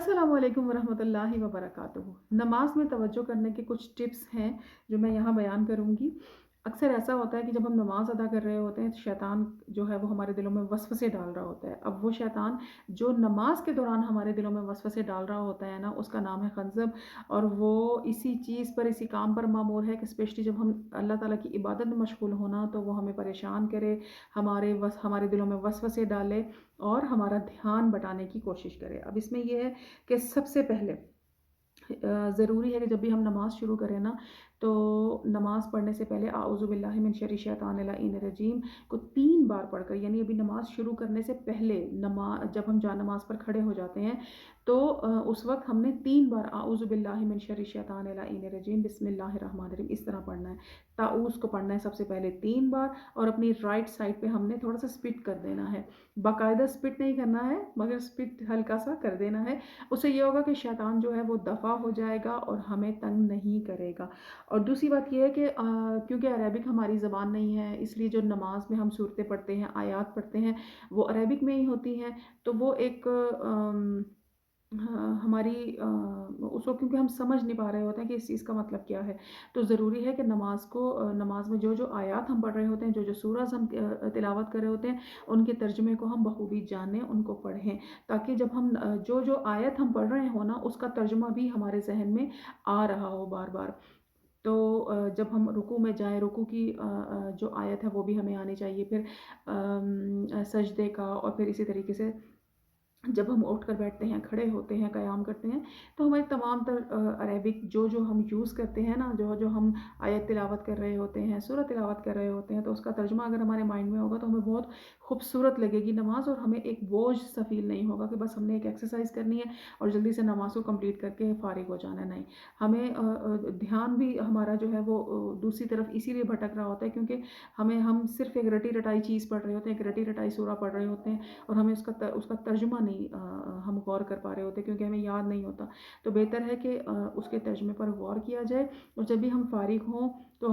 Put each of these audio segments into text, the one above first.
अस्सलाम वालेकुम वरहमतुल्लाहि वबरकातुहू। नमाज में तवज्जो करने के कुछ टिप्स हैं जो मैं यहाँ बयान करूँगी। अक्सर ऐसा होता है कि जब हम नमाज अदा कर रहे होते हैं तो शैतान जो है वो हमारे दिलों में वसवसे डाल रहा होता है। अब वो शैतान जो नमाज के दौरान हमारे दिलों में वसवसे डाल रहा होता है ना, उसका नाम है खंज़ब। और वो इसी चीज़ पर, इसी काम पर मामूर है कि स्पेशली जब हम अल्लाह ताला की इबादत में मशगूल होना तो वो हमें परेशान करे, हमारे दिलों में वसवसे डाले और हमारा ध्यान बटाने की कोशिश करे। अब इसमें ये है कि सबसे पहले ज़रूरी है कि जब भी हम नमाज़ शुरू करें ना, तो नमाज़ पढ़ने से पहले आऊज़ु बिल्लाहि मिन शर्रि शैतानिर रजीम को 3 बार पढ़कर, यानी अभी नमाज़ शुरू करने से पहले जब हम जा नमाज़ पर खड़े हो जाते हैं तो उस वक्त हमने 3 बार आऊज़ु बिल्लाहि मिन शर्रि शैतानिर रजीम बिस्मिल्लाहिर रहमानिर रहीम इस तरह पढ़ना है। ताऊज़ को पढ़ना है सबसे पहले 3 बार, और अपनी राइट साइड पे हमने थोड़ा सा स्पिट कर देना है। बाकायदा स्पिट नहीं करना है, मगर स्पिट हल्का सा कर देना है। उससे ये होगा कि शैतान जो है वो दफ़ा हो जाएगा और हमें तंग नहीं करेगा। और दूसरी बात ये है कि क्योंकि अरबिक हमारी ज़बान नहीं है, इसलिए जो नमाज में हम सूरतें पढ़ते हैं, आयात पढ़ते हैं, वो अरबिक में ही होती हैं। तो वो एक हाँ, हमारी उसको क्योंकि हम समझ नहीं पा रहे होते हैं कि इस चीज़ का मतलब क्या है, तो ज़रूरी है कि नमाज में जो जो आयात हम पढ़ रहे होते हैं, जो जो सूरज हम तिलावत कर रहे होते हैं, उनके तर्जुमे को हम बखूबी जानें, उनको पढ़ें, ताकि जब हम जो जो आयत हम पढ़ रहे हो ना, उसका तर्जुमा भी हमारे जहन में आ रहा हो बार बार। तो जब हम रुकू में जाएं, रुकू की जो आयत है वो भी हमें आनी चाहिए। फिर सजदे का, और फिर इसी तरीके से जब हम उठ कर बैठते हैं, खड़े होते हैं, क़याम करते हैं, तो हमारी तमाम अरेबिक जो जो हम यूज़ करते हैं ना, जो जो हम आयत तिलावत कर रहे होते हैं, सूरत तिलावत कर रहे होते हैं, तो उसका तर्जुमा अगर हमारे माइंड में होगा तो हमें बहुत खूबसूरत लगेगी नमाज, और हमें एक बोझ सा फील नहीं होगा कि बस हमने एक एक्सरसाइज करनी है और जल्दी से नमाज को कंप्लीट करके फ़ारिग हो जाना है। नहीं, हमें ध्यान भी हमारा जो है वो दूसरी तरफ इसीलिए भटक रहा होता है क्योंकि हम सिर्फ एक रटी रटाई चीज़ पढ़ रहे होते हैं, एक रटी रटाई सूरा पढ़ रहे होते हैं, और हमें उसका तर्जुमा नहीं हम गौर कर पा रहे होते क्योंकि हमें याद नहीं होता। तो बेहतर है कि उसके तर्जुमे पर गौर किया जाए, और जब भी हम फारिग हों तो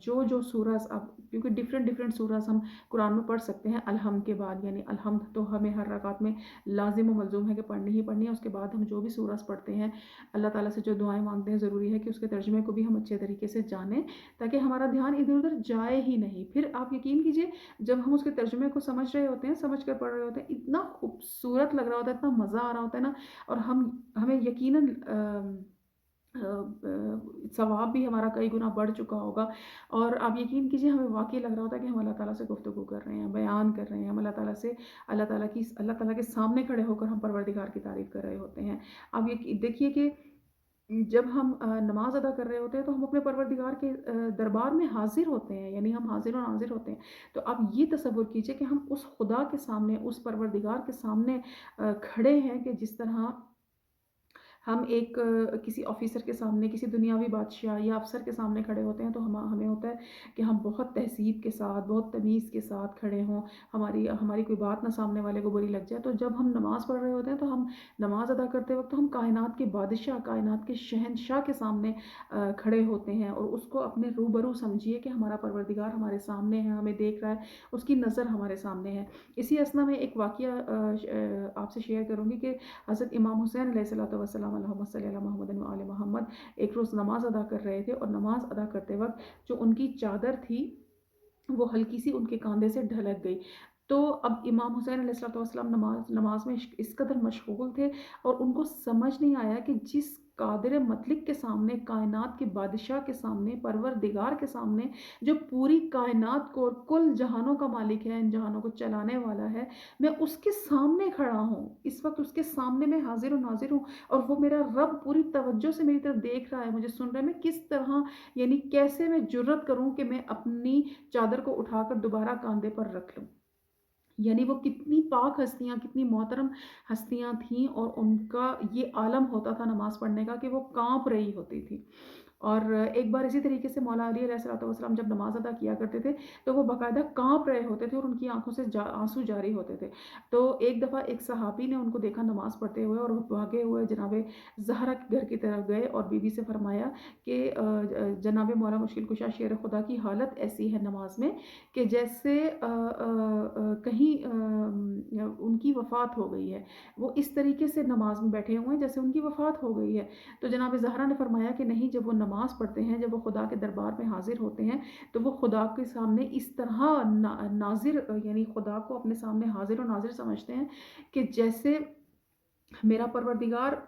जो जो सूरज, अब क्योंकि डिफरेंट डिफरेंट सूरज हम कुरान में पढ़ सकते हैं अलहम्द के बाद, यानी अलहम्द तो हमें हर रकात में लाजिम व मलजूम है कि पढ़नी ही पढ़नी है। उसके बाद हम जो भी सूरज पढ़ते हैं, अल्लाह ताला से जो दुआएं मांगते हैं, ज़रूरी है कि उसके तर्जुमे को भी हम अच्छे तरीके से जानें, ताकि हमारा ध्यान इधर उधर जाए ही नहीं। फिर आप यकीन कीजिए, जब हम उसके तर्जुमे को समझ रहे होते हैं, समझ कर पढ़ रहे होते हैं, इतना खूबसूरत लग रहा होता है, इतना मज़ा आ रहा होता है ना, और हमें यकीनन सवाब भी हमारा कई गुना बढ़ चुका होगा। और आप यकीन कीजिए, हमें वाक़ई लग रहा होता है कि हम अल्लाह ताला से गुफ्तगू कर रहे हैं, बयान कर रहे हैं, हम अल्लाह ताला के सामने खड़े होकर हम परवरदिगार की तारीफ़ कर रहे होते हैं। आप ये देखिए कि जब हम नमाज़ अदा कर रहे होते हैं तो हम अपने परवरदिगार के दरबार में हाज़िर होते हैं, यानी हम हाज़िर और नाज़िर होते हैं। तो आप ये तसव्वुर कीजिए कि हम उस खुदा के सामने, उस परवरदिगार के सामने खड़े हैं, कि जिस तरह हम एक किसी ऑफ़िसर के सामने, किसी दुनियावी बादशाह या अफ़सर के सामने खड़े होते हैं, तो हमें होता है कि हम बहुत तहज़ीब के साथ, बहुत तमीज़ के साथ खड़े हों, हमारी हमारी कोई बात ना सामने वाले को बुरी लग जाए। तो जब हम नमाज़ पढ़ रहे होते हैं, तो हम नमाज़ अदा करते वक़्त हम कायनात के बादशाह, कायनात के शहंशाह के सामने खड़े होते हैं, और उसको अपने रूबरू समझिए कि हमारा परवरदिगार हमारे सामने है, हमें देख रहा है, उसकी नज़र हमारे सामने है। इसी असना में एक वाक़या आपसे शेयर करूँगी कि हज़रत इमाम हुसैन अलैहिस्सलातु वस्सलाम अल्लाहुम्मा सल्लि अला मुहम्मदिन व आलि मुहम्मद एक रोज़ नमाज़ अदा कर रहे थे, और नमाज़ अदा करते वक़्त जो उनकी चादर थी वो हल्की सी उनके कांधे से ढलक गई। तो अब इमाम हुसैन अलैहिस्सलातु वस्सलाम नमाज में इस कदर मशगूल थे, और उनको समझ नहीं आया कि जिस कादिर मतलिक के सामने, कायनात के बादशाह के सामने, परवरदिगार के सामने, जो पूरी कायनात को और कुल जहानों का मालिक है, इन जहानों को चलाने वाला है, मैं उसके सामने खड़ा हूँ, इस वक्त उसके सामने मैं हाजिर और नाजिर हूँ, और वो मेरा रब पूरी तवज्जो से मेरी तरफ देख रहा है, मुझे सुन रहा है। मैं किस तरह, यानी कैसे मैं जुर्रत करूँ कि मैं अपनी चादर को उठाकर दोबारा कांधे पर रख लूँ। यानी वो कितनी पाक हस्तियाँ, कितनी मोहतरम हस्तियाँ थीं, और उनका ये आलम होता था नमाज़ पढ़ने का कि वो काँप रही होती थी। اور ایک बार इसी तरीके से मौला अली अलैहिस्सलाम जब नमाज़ अदा किया करते थे, तो वो बाकायदा काँप रहे होते थे और उनकी आँखों से आँसू जारी होते थे। तो एक दफ़ा एक सहाबी ने उनको देखा नमाज़ पढ़ते हुए, और वो भागे हुए जनाब ज़हरा के घर की तरफ गए और बीवी से फरमाया कि जनाब मौला मुश्किल कुशा शेर खुदा की हालत ऐसी है नमाज में कि जैसे कहीं उनकी वफ़ात हो गई है। वो इस तरीके से नमाज में बैठे हुए हैं जैसे उनकी वफ़ात हो गई है। तो जनाब ज़हरा ने फरमाया कि नहीं, जब वो नमाज़ पढ़ते हैं, जब वो खुदा के दरबार में हाज़िर होते हैं, तो वो खुदा के सामने इस तरह नाज़िर, यानी खुदा को अपने सामने हाज़िर और नाज़िर समझते हैं कि जैसे मेरा परवरदिगार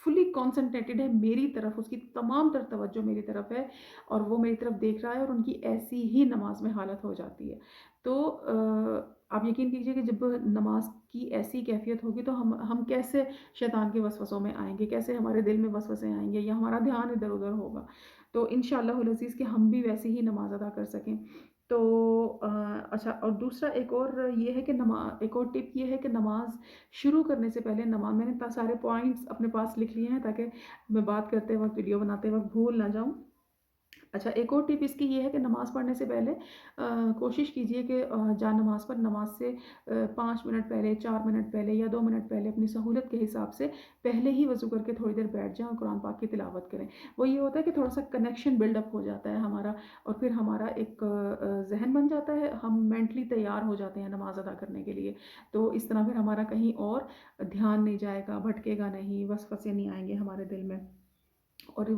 फुली कॉन्सन्ट्रेटेड है मेरी तरफ, उसकी तमाम तर तवज्जो मेरी तरफ है और वो मेरी तरफ देख रहा है, और उनकी ऐसी ही नमाज में हालत हो जाती है। तो आप यकीन कीजिए कि जब नमाज की ऐसी कैफियत होगी, तो हम कैसे शैतान के वसवसों में आएंगे, कैसे हमारे दिल में वसवसे आएंगे, या हमारा ध्यान इधर उधर होगा। तो इंशाअल्लाहुल अज़ीज़ कि हम भी वैसे ही नमाज अदा कर सकें। तो अच्छा, और दूसरा एक और ये है कि एक और टिप ये है कि नमाज शुरू करने से पहले, मैंने सारे पॉइंट्स अपने पास लिख लिए हैं ताकि मैं बात करते वक्त, वीडियो बनाते वक्त भूल ना जाऊँ। अच्छा, एक और टिप इसकी ये है कि नमाज़ पढ़ने से पहले कोशिश कीजिए कि जा नमाज़ पर, नमाज से 5 मिनट पहले, 4 मिनट पहले या 2 मिनट पहले अपनी सहूलत के हिसाब से पहले ही वज़ू करके थोड़ी देर बैठ जाएँ और कुरान पाक की तिलावत करें। वो ये होता है कि थोड़ा-सा कनेक्शन बिल्डअप हो जाता है हमारा, और फिर हमारा एक ज़हन बन जाता है, हम मेंटली तैयार हो जाते हैं नमाज़ अदा करने के लिए। तो इस तरह फिर हमारा कहीं और ध्यान नहीं जाएगा, भटकेगा नहीं, वसवसे नहीं आएँगे हमारे दिल में। और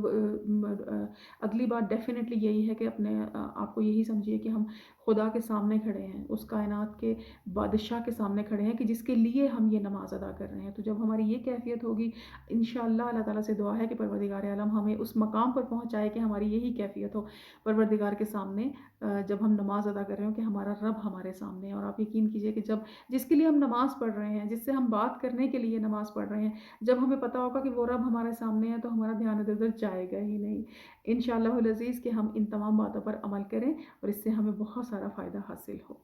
अगली बात डेफ़िनेटली यही है कि आपको यही समझिए कि हम खुदा के सामने खड़े हैं, उस कायनात के बादशाह के सामने खड़े हैं कि जिसके लिए हम ये नमाज़ अदा कर रहे हैं। तो जब हमारी ये कैफ़ियत होगी, इंशाअल्लाह अल्लाह ताला से दुआ है कि परवरदिगार आलम हमें उस मकाम पर पहुँचाए कि हमारी यही कैफ़ियत हो परवरदिगार के सामने, जब हम नमाज़ अदा कर रहे हो कि हमारा रब हमारे सामने है। और आप यकीन कीजिए कि जब जिसके लिए हम नमाज़ पढ़ रहे हैं, जिससे हम बात करने के लिए नमाज़ पढ़ रहे हैं, जब हमें पता होगा कि वो रब हमारे सामने है, तो हमारा ध्यान इधर-उधर जाएगा ही नहीं। इंशाअल्लाहुल अज़ीज़ कि हम इन तमाम बातों पर अमल करें और इससे हमें बहुत सारा फ़ायदा हासिल हो।